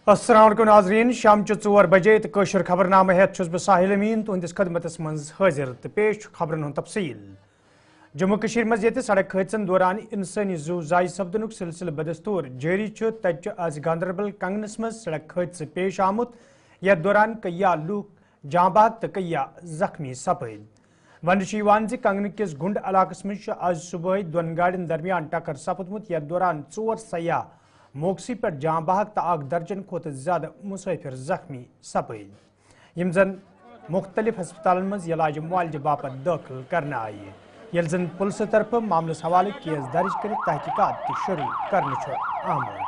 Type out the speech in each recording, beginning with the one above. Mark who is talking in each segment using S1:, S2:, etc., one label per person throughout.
S1: अस्सलाम वालेकुम नाज़रीन शाम 4 बजे तो कशर खबरनामा हेत छुस बह साहिल अमीन तुहंदिस खदमतस मज हाजिर तो पेश खबरन हुंद तफसील। जम्मू कशीर मज ये सड़क हादसन दौरान इंसानी जू जाय सपदनुक सिलसिल बदस्तूर जारी तत आज गांदरबल कंगनस मज सड़क हादस पेश आमुत यथ दौरान कय्या लूक जांबाग तो कय्या जख्मी सपद। वन कंगन किस गुंड इलाकस मज आज सुबह दोन गाड़ियों दरमियान टक्कर सपदमुत यथ दौरान 4 सयाह मौकसी पर जाँ बहक तो 1 दर्जन खोत ज्यादा मुसाफिर जख्मी सपद यम जन मुख्तलिफ हस्पताल मज इलाज मुआलज बापत दाखिल करने आये यल जन पुलिस तरफ मामलस हवाले केस दर्ज कर तहकीकात शुरू करने आमद।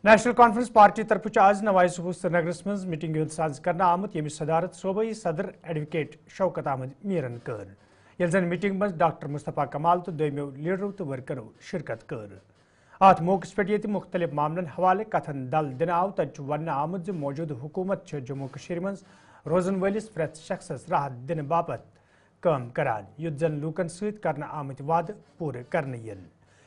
S1: नेशनल कॉन्फ्रेंस पार्टी तरफ आज नवाज सुबह श्रीनगरस मज मीटिंग साज करना आमुत यमि सदारत सूबाई सदर एडवोकेट शौकत अहमद मीरन कर यल जन मीटिंग मज डॉक्टर मुस्तफा कमाल तो दोमो लीडरों तो वर्करों शिरकत कर। अत मौके पे ये मुख्तलिफ मामलन हवाले कथन दल दिन आव तत वन आमुत मौजूद हुकूमत जम्मू कशीर मज रोजन वलिस प्रेत शख्स राहत दिन बापत काम करान युत जन लूकन सत करना आमुत वाद पूरे करने यल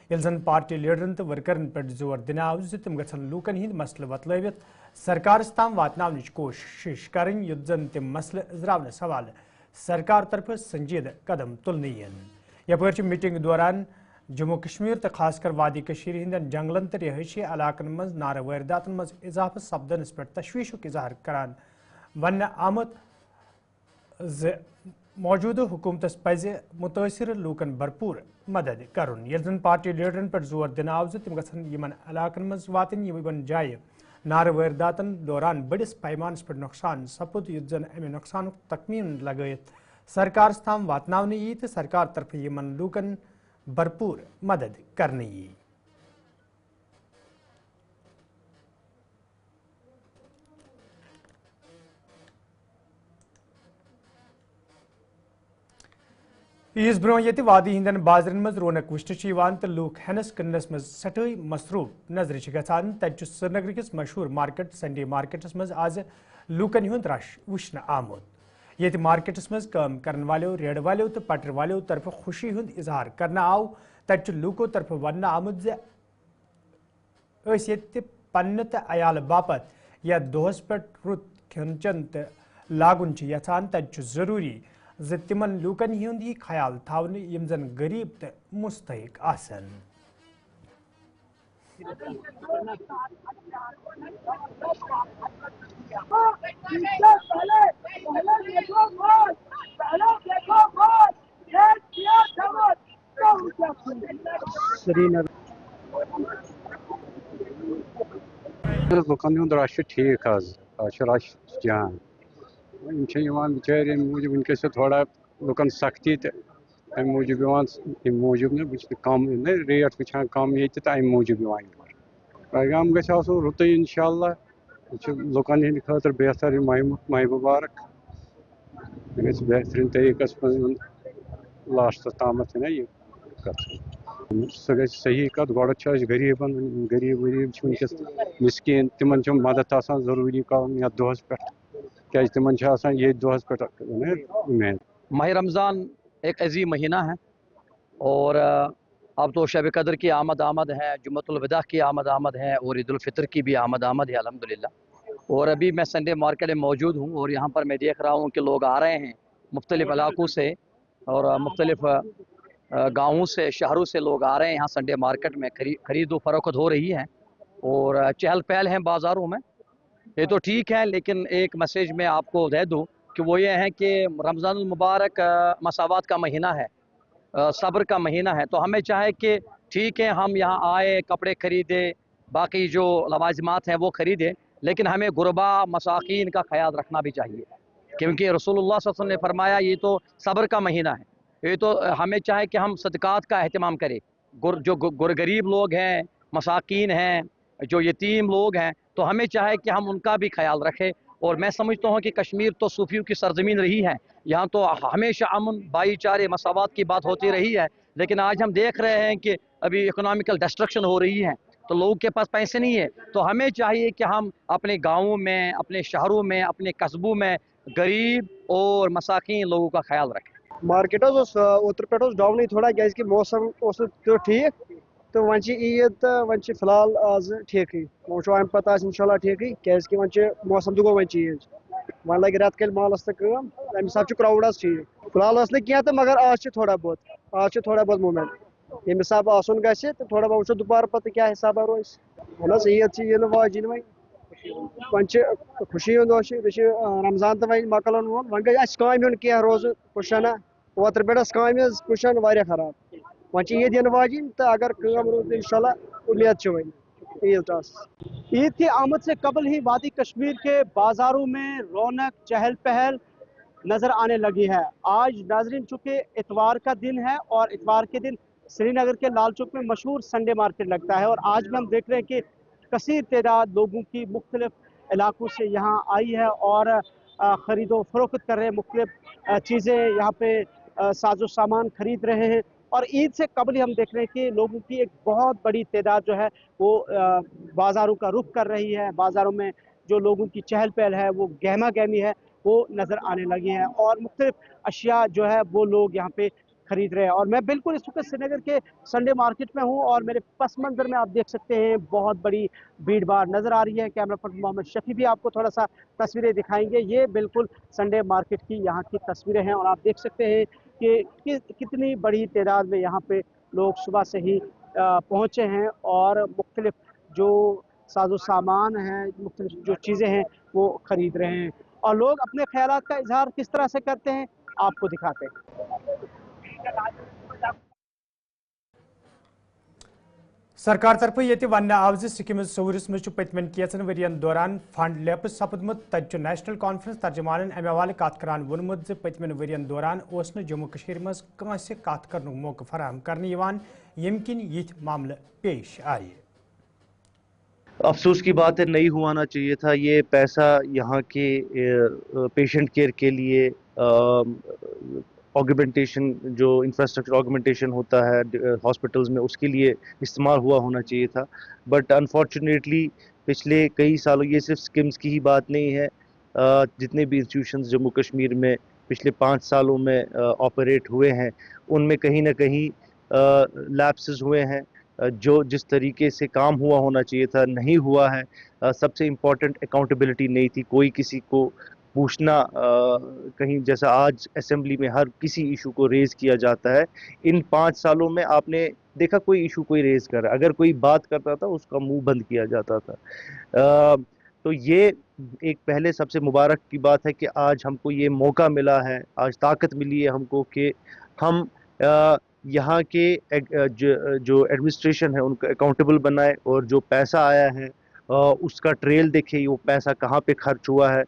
S1: यल जन पार्टी लीडरन तो वर्करन पे जोर दिन आव तम गन लूकन हिंद मसल वतलवित सरकारस ताम वातनावनिच कोशिश करें युत जन तम मसल इजरावनस हवाले सरकार तरफ संजीदा कदम तुलने यपर मीटिंग दौरान जम्मू कश्मीर तो खासकर वादी कशीर हिंदन जंगलन तो रिहायशी इलाकन मज नारा वारदातन मज इजाफा सपदनस पे तशवीशुक इजहार करान वन आमुत मौजूदा हुकूमतस पज मुतासिर लूकन भरपूर मदद करुन यल जन पार्टी लीडरन पे जोर दिन आव तम गन इलाकन मज वातन यमन जाय नार वारदातन दौरान बड़िस पैमानस पे नुकसान सपुद युत जन अमे नुकसान तकमीन लगत सरकार ताम वातनावने यी तो सरकार तरफ यमन लूकन भरपूर मदद करने यी। ईज ब्रो ये वादी हिंदन बाजरन मज रौनक वुचन तो लूक हेनस कनस मज सठई मसरूफ नजर गसान तत श्रीनगर किस मशहूर मार्केट संडे मार्केटस मज आज लूकन हुंद रश वुचन आमुत ये मार्केटस मज काम करन वालों रेड वालों तो पटर वालों तरफ खुशी हुंद इजहार करना आव तत लूको तरफ वन आमुत पन्न तो अयाल बापत या दोहस पे रुत खन चन तो लागुन यचान तत जरूरी तिमन लूकन हुंद यह ख्याल थावन यम जन गरीब तो मुस्तहिक आसन।
S2: लुकन हुंद रश ठीक आज रश जान बिचार मूजूब वनकस थोड़ा लुकन सख्ती तो अम मूजूब मूजूब कम रेट वुचान कम ये अम मूजूब पैगाम गो रुत इंशाल्लाह लुकन हंद खतर बेहतर माह मुबारक बेहतरीन तरीकस लास्ट ताम यह सह ग सही कत गो गरीबन गरीब वरीब वनकस मिसकीन तिमन मदद जरूरी कर या दोहस पे क्या तिमन ये दोहस पे उम्मीद।
S3: माह रमज़ान एक अजीम महीना है और अब तो शब कदर की आमद है, जुम्मतुल विदा की आमद है और ईद उल फितर की भी आमद है अल्हम्दुलिल्लाह। और अभी मैं संडे मार्केट में मौजूद हूँ और यहाँ पर मैं देख रहा हूँ कि लोग आ रहे हैं मुख्तलिफ़ इलाकों से और मुख्तलिफ़ गाँवों से शहरों से लोग आ रहे हैं यहाँ संडे मार्केट में खरीदो फरोख्त हो रही है और चहल पहल है बाज़ारों में। ये तो ठीक है लेकिन एक मैसेज मैं आपको दे दूँ कि वो ये है कि रमज़ान मुबारक मसावत का महीना है, सब्र का महीना है, तो हमें चाहे कि ठीक है हम यहाँ आए कपड़े ख़रीदे बाकी जो लवाज़िमात हैं वो ख़रीदे लेकिन हमें गुरबा मसाकीन का ख्याल रखना भी चाहिए क्योंकि रसूलुल्लाह सल्लल्लाहु अलैहि वसल्लम ने फरमाया ये तो सब्र का महीना है। ये तो हमें चाहे कि हम सदक़ात का अहतमाम करें, जो गरीब लोग हैं, मसाकीन हैं, जो यतीम लोग हैं, तो हमें चाहे कि हम उनका भी ख्याल रखें। और मैं समझता हूँ कि कश्मीर तो सूफियों की सरजमीन रही है, यहाँ तो हमेशा अमन भाईचारे मसावत की बात होती रही है, लेकिन आज हम देख रहे हैं कि अभी इकोनॉमिकल डिस्ट्रक्शन हो रही है तो लोगों के पास पैसे नहीं है। तो हमें चाहिए कि हम अपने गाँवों में, अपने शहरों में, अपने कस्बों में गरीब और मसाकीन लोगों का ख्याल रखें।
S4: मार्केट ओतर पे डाउन थोड़ा क्या मौसम तो ठीक तो वन ईद तो वन फिलहाल आज ठीक वो अम पता इंशाल्लाह ठीक क्या वन मौसम तो गो वन चेंज वन लगे रत कल मालस तो अमे हिसाब क्राउड आज ठीक फिलहाल ना तो मगर आज थोड़ा बहुत मूवमेंट ये हिसाब आसन गि तो थोड़ा बहुत दोबारा पता क्या हिसाब रोज ईद इन वाजिन वन खुशी रमजान तो वन मकलन वो वन गई काम कह रोज कुशन ओतर पे कुशन वारिया खराब वन ईद इन वाजिन तो अगर काम रोज इंशाल्लाह उम्मीद वन ईद
S5: ईद की आमद से कबल ही वादी कश्मीर के बाजारों में रौनक चहल पहल नजर आने लगी है। आज नाजरीन चूँकि इतवार का दिन है और इतवार के दिन श्रीनगर के लाल चौक में मशहूर संडे मार्केट लगता है और आज भी हम देख रहे हैं कि कसीर तादाद लोगों की मुख्तलिफ इलाकों से यहाँ आई है और ख़रीदो फरोख्त कर रहे हैं, मुख्तलिफ चीज़ें यहाँ पे साजो सामान खरीद रहे हैं। और ईद से कबल ही हम देख रहे हैं कि लोगों की एक बहुत बड़ी तादाद जो है वो बाज़ारों का रुख कर रही है। बाज़ारों में जो लोगों की चहल पहल है वो गहमा गहमी है वो नज़र आने लगी है और मुख्तलिफ अशिया जो है वो लोग यहाँ पे खरीद रहे हैं। और मैं बिल्कुल इस वक्त श्रीनगर के संडे मार्केट में हूँ और मेरे पस मंज़र में आप देख सकते हैं बहुत बड़ी भीड़ भाड़ नज़र आ रही है। कैमरा पर्सन मोहम्मद शफी भी आपको थोड़ा सा तस्वीरें दिखाएंगे। ये बिल्कुल संडे मार्केट की यहाँ की तस्वीरें हैं और आप देख सकते हैं कि कितनी बड़ी तादाद में यहाँ पे लोग सुबह से ही पहुँचे हैं और मुख्तलिफ जो साजो सामान है, मुख्तलिफ जो चीज़ें हैं वो ख़रीद रहे हैं और लोग अपने ख्यालात का इजहार किस तरह से करते हैं आपको दिखाते हैं।
S1: सरकार तरफ ये वन आव सिक्किम सोवरस मज पतमन कैचन वरियन दौरान फंड लेप्स सपदमुत तत नेशनल कॉन्फ्रेंस तर्जमान अमे हवाले कत करान वोनमुत पतमन वरियन दौरान जम्मू कश्मीर मज कांसे कत करनुक मौका फराहम करने यम किन यिथ मामले पेश आए।
S6: अफसोस की बात है, नहीं हुआना चाहिए था। ये पैसा यहाँ के पेशेंट केयर के लिए ऑगमेंटेशन, जो इंफ्रास्ट्रक्चर ऑगमेंटेशन होता है हॉस्पिटल्स में, उसके लिए इस्तेमाल होना चाहिए था। बट अनफॉर्चुनेटली पिछले कई सालों, ये सिर्फ स्किम्स की ही बात नहीं है, जितने भी इंस्टीट्यूशंस जम्मू कश्मीर में पिछले 5 सालों में ऑपरेट हुए हैं उनमें कहीं ना कहीं लैप्सेस हुए हैं। जो जिस तरीके से काम होना चाहिए था नहीं हुआ है। सबसे इम्पोर्टेंट अकाउंटेबिलिटी नहीं थी, कोई किसी को पूछना कहीं, जैसा आज असेंबली में हर किसी इशू को रेज़ किया जाता है, इन 5 सालों में आपने देखा कोई इशू कोई रेज़ कर, अगर कोई बात करता था उसका मुंह बंद किया जाता था। तो ये एक पहले सबसे मुबारक की बात है कि आज हमको ये मौका मिला है, आज ताकत मिली है हमको कि हम यहाँ के जो एडमिनिस्ट्रेशन है उनको अकाउंटेबल बनाए और जो पैसा आया है उसका ट्रेल देखे, वो पैसा कहाँ पे खर्च हुआ है।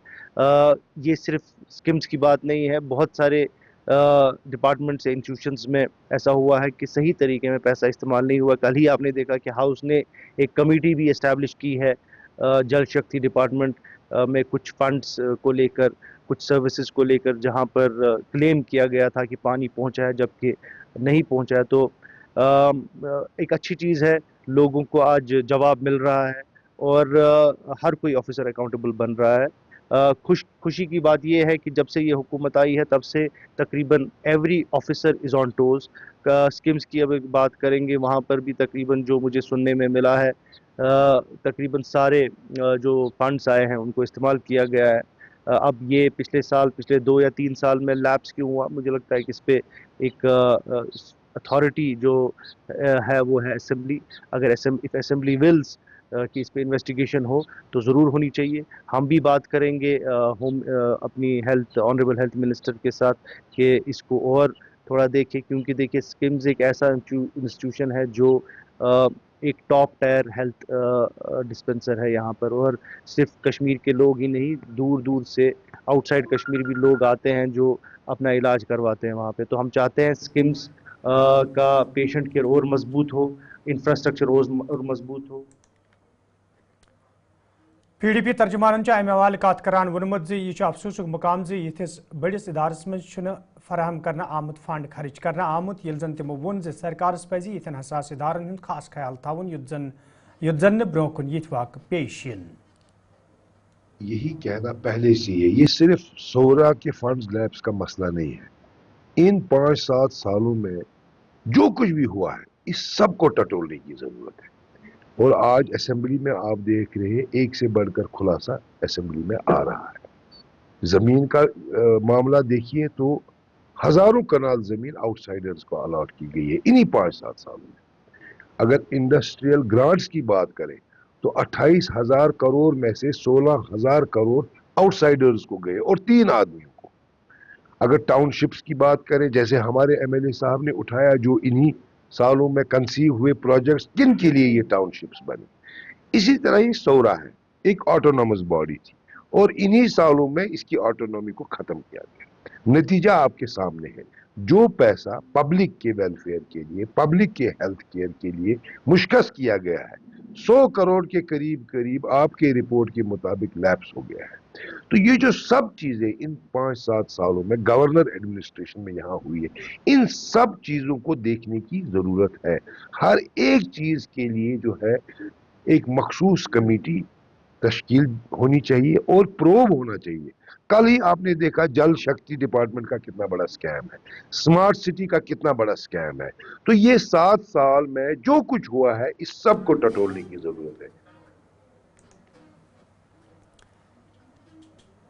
S6: ये सिर्फ स्किम्स की बात नहीं है, बहुत सारे डिपार्टमेंट्स इंस्टीट्यूशंस में ऐसा हुआ है कि सही तरीके में पैसा इस्तेमाल नहीं हुआ। कल ही आपने देखा कि हाउस ने एक कमेटी भी इस्टेब्लिश की है जल शक्ति डिपार्टमेंट में कुछ फंड्स को लेकर, कुछ सर्विसेज को लेकर, जहाँ पर क्लेम किया गया था कि पानी पहुँचा है जबकि नहीं पहुँचा है। तो एक अच्छी चीज़ है, लोगों को आज जवाब मिल रहा है और हर कोई ऑफिसर अकाउंटेबल बन रहा है। खुशी की बात यह है कि जब से ये हुकूमत आई है तब से तकरीबन every officer is on toes. Schemes की अब बात करेंगे, वहाँ पर भी तकरीबन जो मुझे सुनने में मिला है तकरीबन सारे जो फंड्स आए हैं उनको इस्तेमाल किया गया है। अब ये पिछले 2 या 3 साल में लैप्स क्यों हुआ, मुझे लगता है कि इस पे एक अथॉरिटी जो है वो है असेंबली। अगर असेंबली विल्स कि इस पे इन्वेस्टिगेशन हो तो ज़रूर होनी चाहिए। हम भी बात करेंगे अपनी ऑनरेबल हेल्थ मिनिस्टर के साथ कि इसको और थोड़ा देखें, क्योंकि देखिए स्किम्स एक ऐसा इंस्टीट्यूशन है जो एक टॉप टायर हेल्थ डिस्पेंसर है यहाँ पर, और सिर्फ कश्मीर के लोग ही नहीं, दूर दूर से आउटसाइड कश्मीर भी लोग आते हैं जो अपना इलाज करवाते हैं वहाँ पे। तो हम चाहते हैं स्किम्स का पेशेंट केयर और मजबूत हो, इंफ्रास्ट्रक्चर और मजबूत हो।
S1: PDP तर्जमान अमे हवाले कत करान वोनमुत यह अफसोसुक मुकाम यिथिस बड़िस इदारस मज फराहम करना आमुत फंड खर्च करना आमुत, येल जन तिमो वोन सरकारस पज यिथन हसास इदारन हुंद खास ख्याल थाउन, युत जन युत जन ब्रोह कुन यिथ वाक़ पेश यिन।
S7: यही कहना पहले से ही है, ये सिर्फ सोरा के फंड्स लैब्स का मसला नहीं है। इन 5-7 सालों में जो कुछ भी हुआ है इस सब को टटोलने की जरूरत है। और आज असेंबली में आप देख रहे हैं एक से बढ़कर खुलासा असेंबली में आ रहा है। जमीन का मामला देखिए तो हजारों कनाल जमीन आउटसाइडर्स को अलॉट की गई है इन्हीं 5-7 सालों में। अगर इंडस्ट्रियल ग्रांट्स की बात करें तो 28,000 करोड़ में से 16,000 करोड़ आउटसाइडर्स को गए और 3 आदमियों को। अगर टाउनशिप्स की बात करें, जैसे हमारे एमएलए साहब ने उठाया, जो इन्हीं सालों में कंसीव हुए प्रोजेक्ट्स, किन के लिए ये टाउनशिप्स बने। इसी तरह ही सौरा है, एक ऑटोनॉमस बॉडी थी और इन्हीं सालों में इसकी ऑटोनॉमी को खत्म किया गया। नतीजा आपके सामने है। जो पैसा पब्लिक के वेलफेयर के लिए, पब्लिक के हेल्थ केयर के लिए मुश्कस किया गया है, 100 करोड़ के करीब आपके रिपोर्ट के मुताबिक लैप्स हो गया है। तो ये जो सब चीजें इन 5-7 सालों में गवर्नर एडमिनिस्ट्रेशन में यहाँ हुई है, इन सब चीजों को देखने की जरूरत है। हर एक चीज के लिए जो है एक मखसूस कमेटी तश्कील होनी चाहिए और प्रोब होना चाहिए। कल ही आपने देखा जल शक्ति डिपार्टमेंट का कितना बड़ा स्कैम है, स्मार्ट सिटी का कितना बड़ा स्कैम है। तो ये 7 साल में जो कुछ हुआ है इस सब को टटोलने की जरूरत है।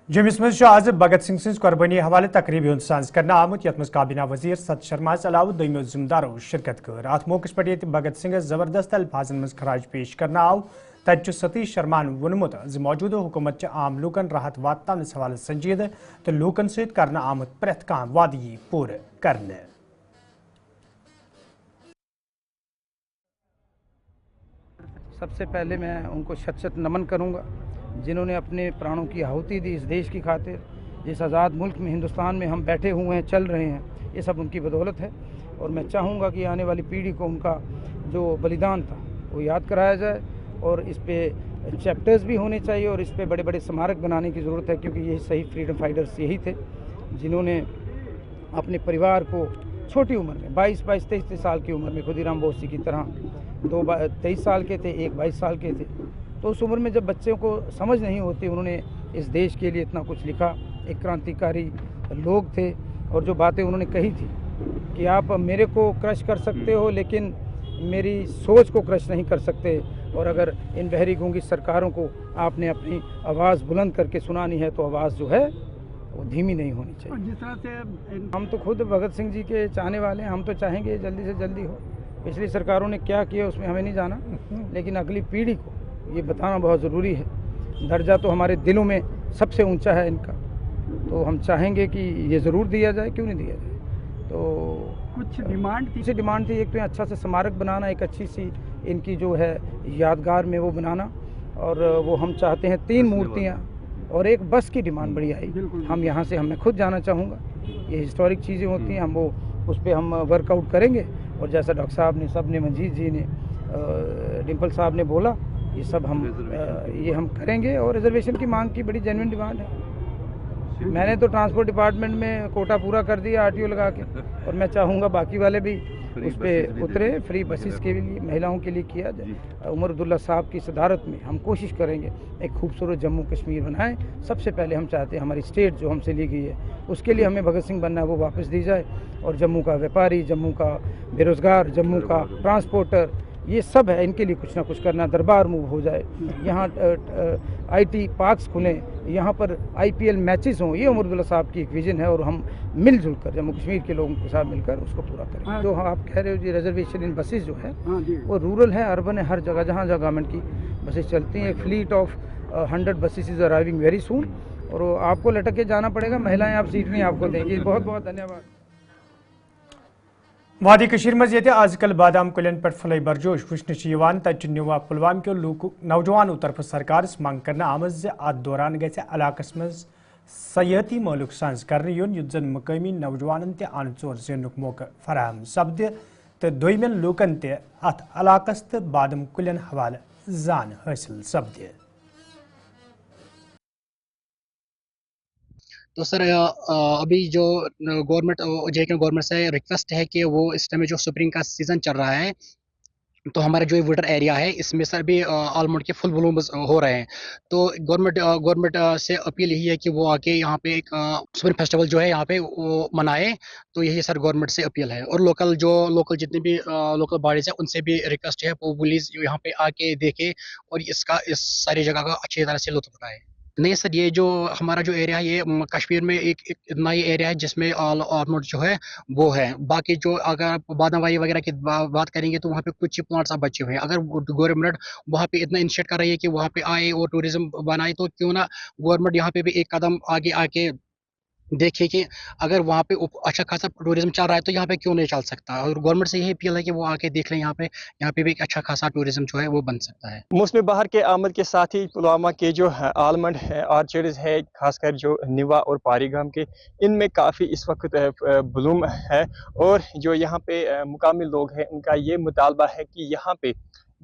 S1: जम्मूस मज आज भगत सिंह सज कुर्बानी हवाले तकरीब हुंद सांस करना आमुत यथ मज काबीना वजीर सत शर्मा अलावा दोमो जिम्मेदारों शिरकत कर। अत मौके पे भगत सिंह जबरदस्त अल्फाजन मज खराज पेश करना आव। तत सतीश शर्मान वोनमुत मौजूदा हुकूमत आम लूकन राहत वातान हवाले संजीद तो लूकन सत करना आमुत प्रेथ कह वादी पूर करने।
S8: सबसे पहले मैं उनको शत शत नमन करूंगा जिन्होंने अपने प्राणों की आहुति दी इस देश की खातिर। जिस आज़ाद मुल्क में हिंदुस्तान में हम बैठे हुए हैं, चल रहे हैं, ये सब उनकी बदौलत है। और मैं चाहूँगा कि आने वाली पीढ़ी को उनका जो बलिदान था वो याद कराया जाए और इस पे चैप्टर्स भी होने चाहिए और इस पे बड़े बड़े स्मारक बनाने की ज़रूरत है, क्योंकि यही सही फ्रीडम फाइटर्स यही थे जिन्होंने अपने परिवार को छोटी उम्र में 22-23 साल की उम्र में खुदीराम बोस की तरह 2 23 साल के थे, एक 22 साल के थे। तो उस उम्र में जब बच्चों को समझ नहीं होती, उन्होंने इस देश के लिए इतना कुछ लिखा। एक क्रांतिकारी लोग थे और जो बातें उन्होंने कही थी कि आप मेरे को क्रश कर सकते हो लेकिन मेरी सोच को क्रश नहीं कर सकते, और अगर इन बहरी गूंगी सरकारों को आपने अपनी आवाज़ बुलंद करके सुनानी है तो आवाज़ जो है वो धीमी नहीं होनी चाहिए। जिस तरह से हम तो खुद भगत सिंह जी के चाहने वाले हैं, हम तो चाहेंगे जल्दी से जल्दी हो। पिछली सरकारों ने क्या किया उसमें हमें नहीं जाना, लेकिन अगली पीढ़ी को ये बताना बहुत ज़रूरी है। दर्जा तो हमारे दिलों में सबसे ऊंचा है इनका, तो हम चाहेंगे कि ये ज़रूर दिया जाए, क्यों नहीं दिया जाए। तो कुछ डिमांड थी, एक तो अच्छा से स्मारक बनाना, एक अच्छी सी इनकी जो है यादगार में वो बनाना, और वो हम चाहते हैं 3 मूर्तियाँ और एक बस की डिमांड बड़ी आई। हम यहाँ से मैं खुद जाना चाहूँगा, ये हिस्टोरिक चीज़ें होती हैं, हम वो उस पर हम वर्कआउट करेंगे। और जैसा डॉक्टर साहब ने, सब ने, मंजीत जी ने, डिम्पल साहब ने बोला, ये सब हम करेंगे। और रिजर्वेशन की मांग की बड़ी जेन्युइन डिमांड है। मैंने तो ट्रांसपोर्ट डिपार्टमेंट में कोटा पूरा कर दिया आरटीओ लगा के, और मैं चाहूँगा बाकी वाले भी उस पर उतरे। फ्री बसेस के लिए महिलाओं के लिए किया जाए। उमर अब्दुल्ला साहब की सदारत में हम कोशिश करेंगे एक खूबसूरत जम्मू कश्मीर बनाएं। सबसे पहले हम चाहते हैं हमारी स्टेट जो हमसे ली गई है उसके लिए हमें भगत सिंह बनना है वो वापस दी जाए, और जम्मू का व्यापारी, जम्मू का बेरोज़गार, जम्मू का ट्रांसपोर्टर, ये सब है, इनके लिए कुछ ना कुछ करना। दरबार मूव हो जाए, यहाँ आईटी पार्क्स खुलें, यहाँ पर आईपीएल मैचेस हों, ये उमर अब्दुल्ला साहब की एक विज़न है, और हम मिलजुल कर जम्मू कश्मीर के लोगों के साथ मिलकर उसको पूरा करें। जो आप कह रहे हो जी रिजर्वेशन इन बसेस जो है वो रूरल है, अर्बन है, हर जगह जहाँ जहाँ गवर्नमेंट की बसेस चलती हैं। एक fleet of 100 buses is arriving very soon, और आपको लटक के जाना पड़ेगा, महिलाएँ आप सीट नहीं आपको देंगी। बहुत बहुत धन्यवाद।
S1: वादी कशीर मज ये आजकल बादाम कुलन पर फलई बरजोश वुचन तत नुवा पुलवाम के नौजवानों तरफ सरकार मांग करना आमज अत दौरान गि इलाकस मज सयाती मालूक सांस कर युन युत जन मकामी नौजवान तन चोर जेनुक मौका फराहम सपद तो दोयमन लूकन तथ इलाकस तो बादाम कुलन हवाले जान हासिल सपद।
S9: तो सर अभी जो गवर्नमेंट जे के गवर्नमेंट से रिक्वेस्ट है कि वो इस टाइम जो स्प्रिंग का सीज़न चल रहा है तो हमारा जो विटर एरिया है इसमें सर भी आलमंड के फुल ब्लूम्स हो रहे हैं। तो गवर्नमेंट से अपील यही है कि वो आके यहाँ पे एक स्प्रिंग फेस्टिवल जो है यहाँ पे वो मनाए। तो यही सर गवर्नमेंट से अपील है, और लोकल जितने भी लोकल बॉडीज है उनसे भी रिक्वेस्ट है वो प्लीज यहाँ पे आके देखे और इस सारी जगह का अच्छी तरह से लुत्फ उठाए। नहीं सर, ये जो हमारा जो एरिया है ये कश्मीर में एक इतना ही एरिया है जिसमें आलमंड जो है वो है। बाकी जो अगर बादामवाई वगैरह की बात करेंगे तो वहाँ पे कुछ ही प्लांट्स अब बचे हुए हैं। अगर गवर्नमेंट वहाँ पे इतना इनिशिएट कर रही है कि वहाँ पे आए और टूरिज्म बनाए, तो क्यों ना गवर्नमेंट यहाँ पे भी एक कदम आगे आके देखिए कि अगर वहाँ पे अच्छा खासा टूरिज्म चल रहा है तो यहाँ पे क्यों नहीं चल सकता। और गवर्नमेंट से यही अपील है कि वो आके देख लें, यहाँ पे भी एक अच्छा खासा टूरिज्म जो है वो बन सकता है।
S10: मौसमी बहार के आमद के साथ ही पुलवामा के जो आलमंड है, ऑर्चिड्स है, खासकर जो निवा और पारीगाम के, इनमें काफ़ी इस वक्त ब्लूम है। और जो यहाँ पे मुकामी लोग हैं उनका ये मुतालबा है कि यहाँ पे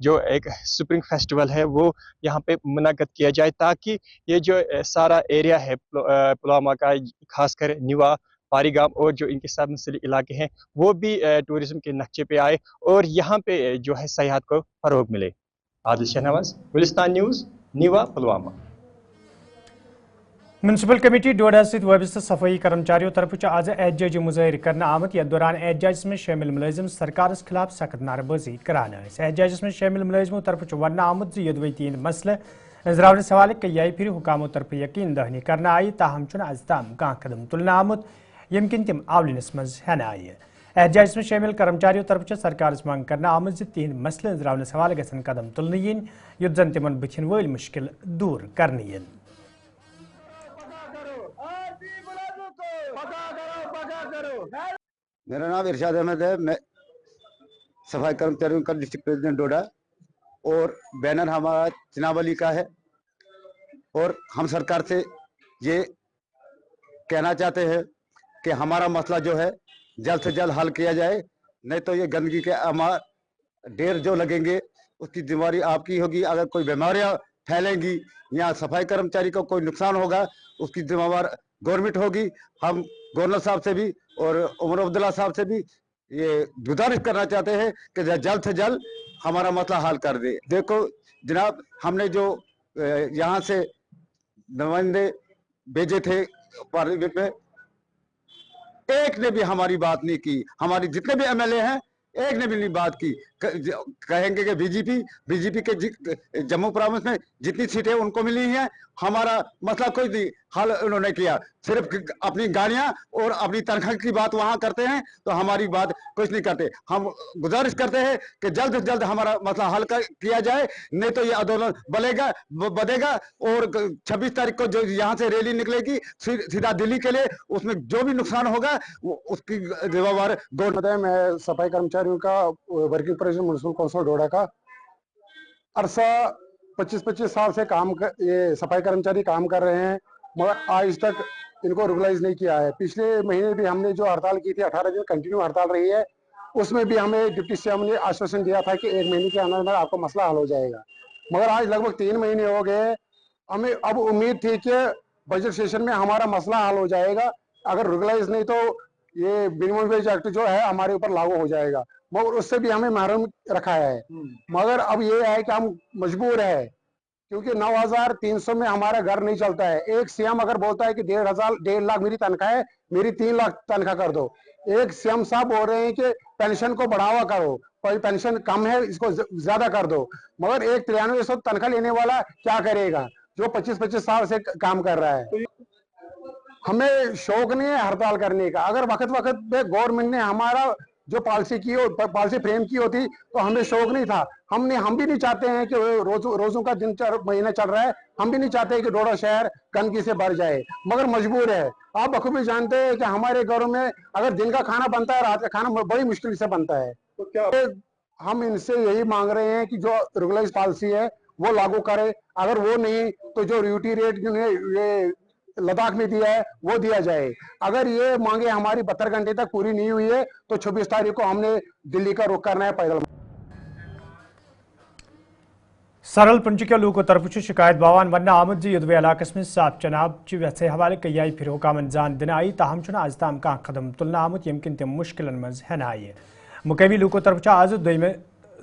S10: जो एक स्प्रिंग फेस्टिवल है वो यहाँ पे मुनक़्क़द किया जाए, ताकि ये जो सारा एरिया है पुलवामा का, खासकर निवा पारीगाम और जो इनके साथ मुंसलिक इलाके हैं, वो भी टूरिज्म के नक्शे पे आए और यहाँ पे जो है सयाहत को फ़रोग मिले। आदिल शहनवाज, गुलिस्तान न्यूज़, निवा, पुलवामा।
S1: म्यूनसिपल कमेटी डोडा सहित वाबस्ता सफाई कर्मचारियों तरफ आज एहतजाजी मुजाहिर करना आमद। यथ दौरान एहतजाज में शामिल मुलाजिम सरकार खिलाफ सख्त नारेबाजी करान। एहतजाज में शामिल मुलाजिमों तरफ वन आमद यदवे 3 मसले अंजरावने हवाले कई फिर हुकामों तरफ यकीन दहनी करना आई, ताहम आज ताम कह कदम तुलना आमुत यम किन तम आवलिनस मज हन आई। एहतजाज में शामिल कर्मचारियों तरफ सरकार मांग करना आमद 3 मसले अंजरावने हवाले गसन कदम तुलने yin युद्ध जन तिमन बथिन वल मुश्किल दूर करने yin।
S11: मेरा नाम इरशाद अहमद है, मैं सफाई कर्मचारियों का डिस्ट्रिक्ट प्रेसिडेंट डोडा, और बैनर हमारा चिनाब अली का है। और हम सरकार से ये कहना चाहते हैं कि हमारा मसला जो है जल्द से जल्द हल किया जाए, नहीं तो ये गंदगी के ढेर जो लगेंगे उसकी जिम्मेवारी आपकी होगी। अगर कोई बीमारियां फैलेंगी या सफाई कर्मचारी को कोई नुकसान होगा उसकी जिम्मेवार गवर्नमेंट होगी। हम गवर्नर साहब से भी और उमर अब्दुल्ला साहब से भी ये गुजारिश करना चाहते हैं कि जल्द से जल्द हमारा मसला हल कर दे। देखो जनाब, हमने जो यहाँ से नुमाइंदे भेजे थे पार्लियामेंट में, एक ने भी हमारी बात नहीं की। हमारी जितने भी एमएलए हैं एक ने भी नहीं बात की। कहेंगे कि बीजेपी के जम्मू प्रोविंस में जितनी सीटें उनको मिली हैं, हमारा मसला कोई नहीं हल उन्होंने किया। सिर्फ अपनी गाड़ियां और अपनी तनख्वाह की बात वहां करते हैं, तो हमारी बात कुछ नहीं करते। हम गुजारिश करते हैं कि जल्द से जल्द हमारा मसला हल किया जाए, नहीं तो ये आंदोलन बढ़ेगा। और 26 तारीख को जो यहाँ से रैली निकलेगी सीधा दिल्ली के लिए, उसमें जो भी नुकसान होगा उसकी जिम्मेवार गवर्नमेंट है। मैं सफाई कर्मचारियों का वर्किंग प्रेसिडेंट म्युनिसिपल काउंसिल डोडा का अरसा 25 साल से ये सफाई कर्मचारी काम कर रहे हैं, मगर आज तक इनको रेगुलाइज नहीं किया है। पिछले महीने भी हमने जो हड़ताल की थी, 18 दिन कंटिन्यू हड़ताल रही है, उसमें भी हमें डिप्टी सीएम ने आश्वासन दिया था कि 1 महीने के अंदर आपको मसला हल हो जाएगा। मगर आज लगभग 3 महीने हो गए। हमें अब उम्मीद थी कि बजट सेशन में हमारा मसला हल हो जाएगा। अगर रेगुलाइज नहीं तो ये मिनिमम वेज एक्ट जो है हमारे ऊपर लागू हो जाएगा, मगर उससे भी हमें महरूम रखा है। मगर अब ये है कि हम मजबूर है, क्योंकि 9,300 में हमारा घर नहीं चलता है। एक सीएम अगर बोलता है कि 1.5 लाख मेरी तनख्वाह है, मेरी 3 लाख तनख्वाह कर दो। एक सीएम साहब बोल रहे हैं कि पेंशन को बढ़ावा करो, कोई पेंशन कम है इसको ज्यादा कर दो। मगर एक 9300 तनख्वाह लेने वाला क्या करेगा जो 25 साल से काम कर रहा है। हमें शौक नहीं है हड़ताल करने का। अगर वक्त पे गवर्नमेंट ने हमारा जो पॉलिसी फ्रेम की होती तो हमें शौक नहीं था। हम भी नहीं चाहते हैं कि रोजों का दिन 4 महीना चल रहा है, हम भी नहीं चाहते कि डोडा शहर गंदगी से भर जाए, मगर मजबूर है। आप बखूबी जानते हैं कि हमारे घरों में अगर दिन का खाना बनता है, रात का खाना बड़ी मुश्किल से बनता है। तो क्या हम इनसे यही मांग रहे हैं कि जो रेगुलराइज पॉलिसी है वो लागू करे। अगर वो नहीं तो जो ड्यूटी रेट ये लद्दाख में दिया है वो दिया जाए। अगर ये मांगे हमारी 72 घंटे तक पूरी नहीं हुई है तो 26 तारीख को हमने दिल्ली का रुख करना है पैदल।
S1: सरल पंचिका लोगों तरफ शिकायत बावान वन्ना आमद युद्ध इलाकस में साफ चनाब वैसे हवाले कई फिर हुकामन जान दिन आई, ताहम आज ताम कह कदम तुलना आमुत यमकिन तम मुश्किल मज हन आई। मुकामी लोगों तरफ आज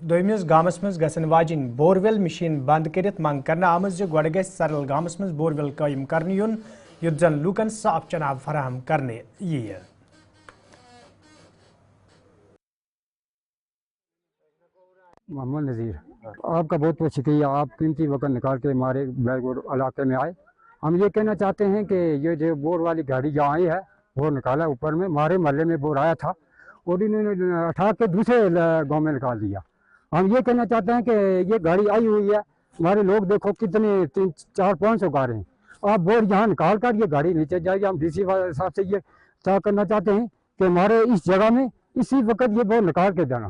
S1: دویمس گامس مز گژھن واجن بورویل مشین بند کرت منگ کرنا آمز گوڑ گژھِ سرل گامس مز بورویل قائم کرنے یون یُتھ زن لوکن صاف چناب فراہم کرنے یی
S12: محمد نذیر آپ کا بہت بہت شکریہ، آپ قیمتی وقت نکال کے ہمارے بیک ورڈ علاقے میں آئے۔ ہم یہ کہنا چاہتے ہیں کہ یہ جو بور والی گاڑی جہاں آئی ہے وہ نکالا اوپر میں، ہمارے محلے میں بور آیا تھا اور انہوں نے اٹھا کے دوسرے گاؤں میں نکال دیا۔ ہم یہ کہنا چاہتے ہیں کہ یہ گاڑی آئی ہوئی ہے، ہمارے لوگ دیکھو کتنے 400-500 کاریں ہیں، آپ بور یہاں نکال کر یہ گاڑی نیچے جائے گی۔ ہم ڈی سی صاحب سے یہ طے کرنا چاہتے ہیں کہ ہمارے اس جگہ میں اسی وقت یہ بور نکال کے جانا،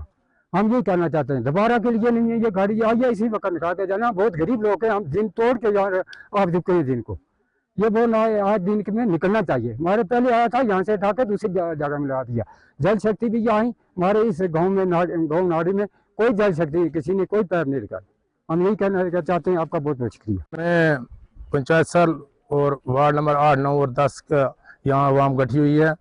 S12: ہم یہ کہنا چاہتے ہیں دوبارہ کے لیے نہیں ہے، یہ گاڑی آئی ہے اسی وقت نکال کے جانا۔ بہت غریب لوگ ہیں، ہم دن توڑ کے آپ رکے ہیں دن کو، یہ بور آج دن میں نکلنا چاہیے۔ ہمارے پہلے آیا تھا یہاں سے اٹھا کے دوسری جگہ میں لگا دیا۔ جل شکتی بھی یہاں ہمارے اس گاؤں میں گاؤں ناڑی میں کوئی جل شکتی کسی نے کوئی پیر نہیں رکھا۔ ہم یہی کہنا چاہتے ہیں، آپ کا بہت بہت شکریہ۔
S13: میں پنچایت سر اور وارڈ نمبر 8، 9 اور 10 کا یہاں عوام گٹھی ہوئی ہے۔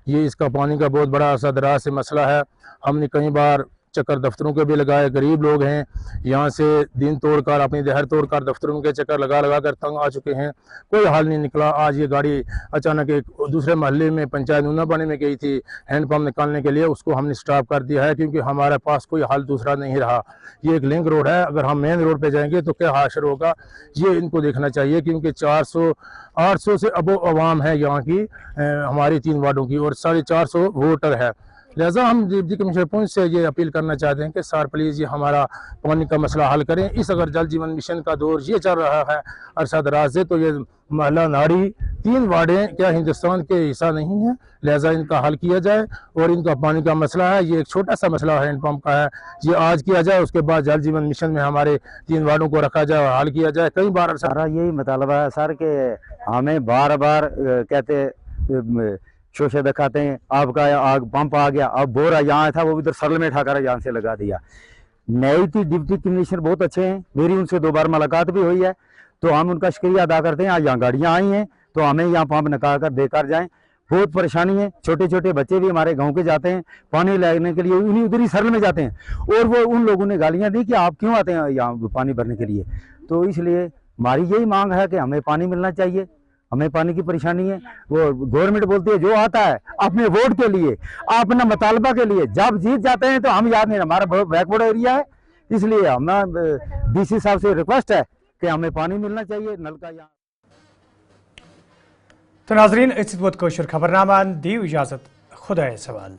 S13: یہ اس کا پانی کا بہت بڑا عرصہ دراز سے مسئلہ ہے۔ ہم نے کئی بار چکر دفتروں کے بھی لگائے، غریب لوگ ہیں یہاں سے دن توڑ کر اپنی دہر توڑ کر دفتروں کے چکر لگا لگا کر تنگ آ چکے ہیں، کوئی حل نہیں نکلا۔ آج یہ گاڑی اچانک ایک دوسرے محلے میں پنچایت نونا پانے میں گئی تھی ہینڈ پمپ نکالنے کے لیے، اس کو ہم نے سٹاپ کر دیا ہے کیونکہ ہمارے پاس کوئی حل دوسرا نہیں رہا۔ یہ ایک لنک روڈ ہے، اگر ہم مین روڈ پہ جائیں گے تو کیا حاشر ہوگا، یہ ان کو دیکھنا چاہیے کیونکہ 800 سے ابو عوام ہے یہاں کی، ہماری 3 وارڈوں کی، اور 450 ووٹر ہے۔ لہٰذا ہم ڈپٹی کمشنر پونچھ سے یہ اپیل کرنا چاہتے ہیں کہ سر پلیز یہ ہمارا پانی کا مسئلہ حل کریں۔ اس اگر جل جیون مشن کا دور یہ چل رہا ہے عرصہ دراز سے، تو یہ محلہ ناڑی 3 وارڈیں کیا ہندوستان کے حصہ نہیں ہیں، لہٰذا ان کا حل کیا جائے۔ اور ان کا پانی کا مسئلہ ہے، یہ ایک چھوٹا سا مسئلہ ہینڈ پمپ کا ہے، یہ آج کیا جائے، اس کے بعد جل جیون مشن میں ہمارے 3 وارڈوں کو رکھا جائے اور حل کیا جائے۔ کئی بار
S14: ہمارا یہی مطالبہ ہے سر کہ ہمیں بار بار کہتے شوشے دکھاتے ہیں، آپ کا آگ پمپ آ گیا، اب بورا یہاں تھا وہ ادھر سرل میں اٹھا کر یہاں سے لگا دیا۔ نئی تھی ڈپٹی کمشنر بہت اچھے ہیں، میری ان سے 2 بار ملاقات بھی ہوئی ہے، تو ہم ان کا شکریہ ادا کرتے ہیں۔ آج یہاں گاڑیاں آئی ہیں تو ہمیں یہاں پمپ نکال کر دے کر جائیں، بہت پریشانی ہے۔ چھوٹے چھوٹے بچے بھی ہمارے گاؤں کے جاتے ہیں پانی لینے کے لیے، انہیں ادھر ہی سرل میں جاتے ہیں، اور وہ ان لوگوں نے گالیاں دی کہ آپ کیوں آتے ہیں یہاں پانی بھرنے کے لیے۔ تو اس لیے ہماری یہی مانگ ہے کہ ہمیں پانی ملنا چاہیے، ہمیں پانی کی پریشانی ہے۔ وہ گورنمنٹ بولتی ہے جو آتا ہے اپنے ووٹ کے لیے، اپنا مطالبہ کے لیے، جب جیت جاتے ہیں تو ہم یاد نہیں، ہمارا بہت بیک ورڈ ایریا ہے، اس لیے ہمیں ڈی سی صاحب سے ریکویسٹ ہے کہ ہمیں پانی ملنا چاہیے نل کا یہاں۔
S1: تو ناظرین، اس وقت کوشر خبرنامہ دیو اجازت، خدا سوال